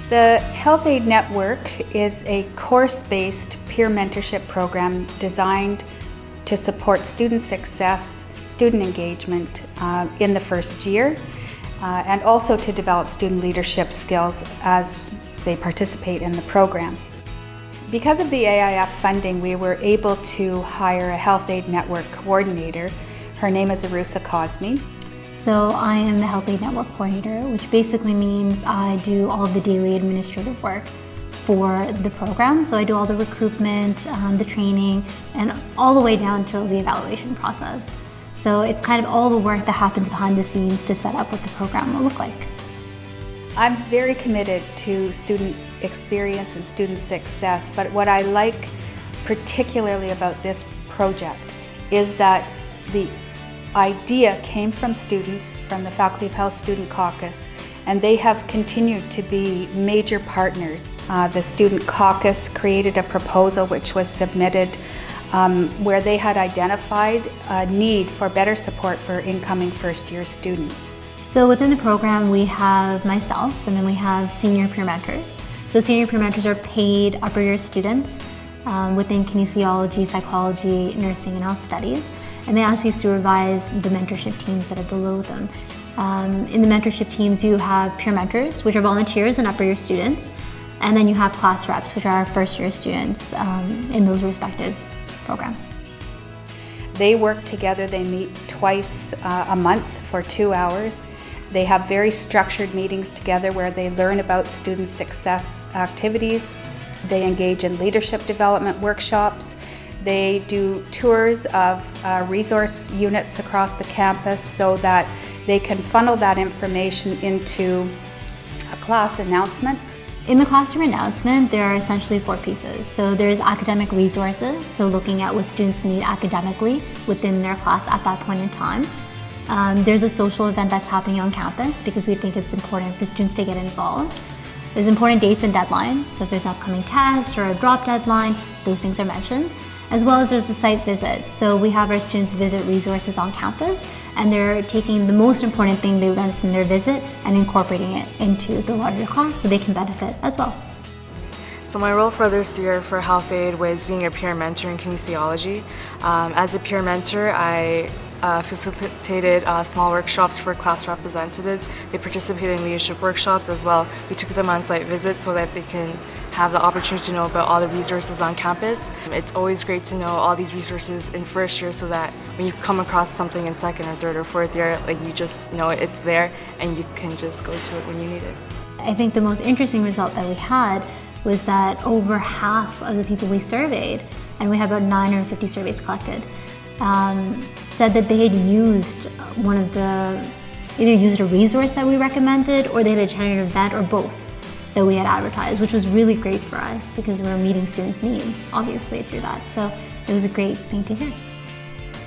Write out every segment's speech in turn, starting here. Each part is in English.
The HealthAid Network is a course-based peer mentorship program designed to support student success, student engagement in the first year, and also to develop student leadership skills as they participate in the program. Because of the AIF funding, we were able to hire a HealthAid Network coordinator. Her name is Arusa Cosme. So I am the HealthAid Network coordinator, which basically means I do all of the daily administrative work for the program. So I do all the recruitment, the training, and all the way down to the evaluation process. So it's kind of all the work that happens behind the scenes to set up what the program will look like. I'm very committed to student experience and student success, but what I like particularly about this project is that the idea came from students, from the Faculty of Health Student Caucus, and they have continued to be major partners. The Student Caucus created a proposal which was submitted where they had identified a need for better support for incoming first-year students. So within the program we have myself, and then we have senior peer mentors. So senior peer mentors are paid upper year students within kinesiology, psychology, nursing, and health studies. And they actually supervise the mentorship teams that are below them. In the mentorship teams, you have peer mentors, which are volunteers and upper year students, and then you have class reps, which are our first year students in those respective programs. They work together. They meet twice a month for 2 hours. They have very structured meetings together where they learn about student success activities. They engage in leadership development workshops. They do tours of resource units across the campus so that they can funnel that information into a class announcement. In the classroom announcement, there are essentially 4 pieces. So there's academic resources, so looking at what students need academically within their class at that point in time. There's a social event that's happening on campus because we think it's important for students to get involved. There's important dates and deadlines, so if there's an upcoming test or a drop deadline, those things are mentioned. As well as there's a site visit. So we have our students visit resources on campus, and they're taking the most important thing they learned from their visit and incorporating it into the larger class so they can benefit as well. So my role for this year for HealthAid was being a peer mentor in kinesiology. As a peer mentor, I facilitated small workshops for class representatives. They participated in leadership workshops as well. We took them on site visits so that they can have the opportunity to know about all the resources on campus. It's always great to know all these resources in first year so that when you come across something in second or third or fourth year, like you just know it's there and you can just go to it when you need it. I think the most interesting result that we had was that over half of the people we surveyed, and we had about 950 surveys collected, said that they had used either used a resource that we recommended or they had attended an event or both that we had advertised, which was really great for us because we were meeting students' needs, obviously, through that. So it was a great thing to hear.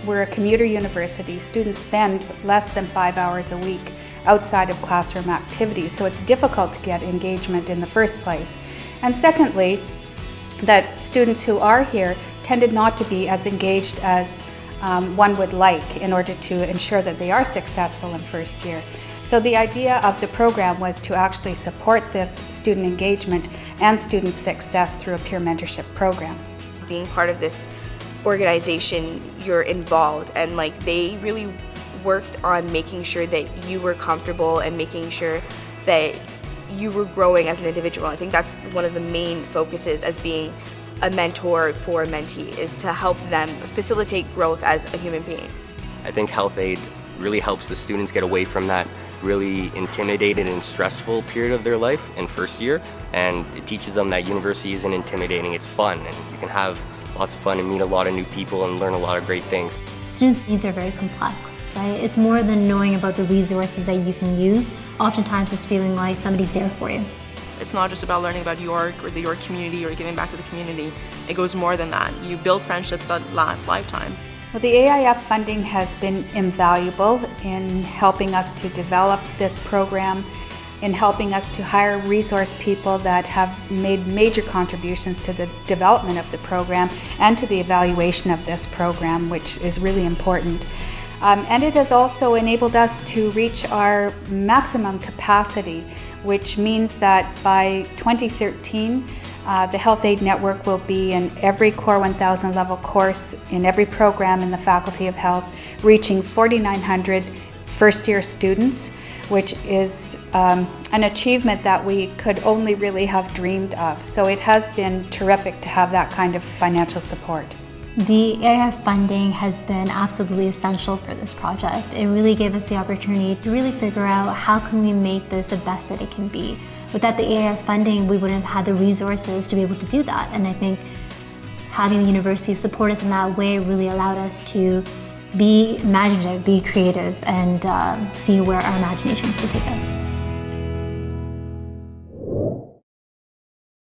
We're a commuter university. Students spend less than 5 hours a week outside of classroom activities, so it's difficult to get engagement in the first place. And secondly, that students who are here tended not to be as engaged as one would like in order to ensure that they are successful in first year. So the idea of the program was to actually support this student engagement and student success through a peer mentorship program. Being part of this organization, you're involved, and they really worked on making sure that you were comfortable and making sure that you were growing as an individual. I think that's one of the main focuses as being a mentor for a mentee, is to help them facilitate growth as a human being. I think HealthAid really helps the students get away from that really intimidated and stressful period of their life in first year, and it teaches them that university isn't intimidating, it's fun, and you can have lots of fun and meet a lot of new people and learn a lot of great things. Students' needs are very complex, right? It's more than knowing about the resources that you can use. Oftentimes it's feeling like somebody's there for you. It's not just about learning about York or the York community or giving back to the community. It goes more than that. You build friendships that last lifetimes. Well, the AIF funding has been invaluable in helping us to develop this program. in helping us to hire resource people that have made major contributions to the development of the program and to the evaluation of this program, which is really important. And it has also enabled us to reach our maximum capacity, which means that by 2013, the HealthAid Network will be in every Core 1000 level course in every program in the Faculty of Health, reaching 4,900 first-year students, which is an achievement that we could only really have dreamed of. So it has been terrific to have that kind of financial support. The AIF funding has been absolutely essential for this project. It really gave us the opportunity to really figure out how can we make this the best that it can be. Without the AIF funding, we wouldn't have had the resources to be able to do that. And I think having the university support us in that way really allowed us to be imaginative, be creative, and see where our imaginations could take us.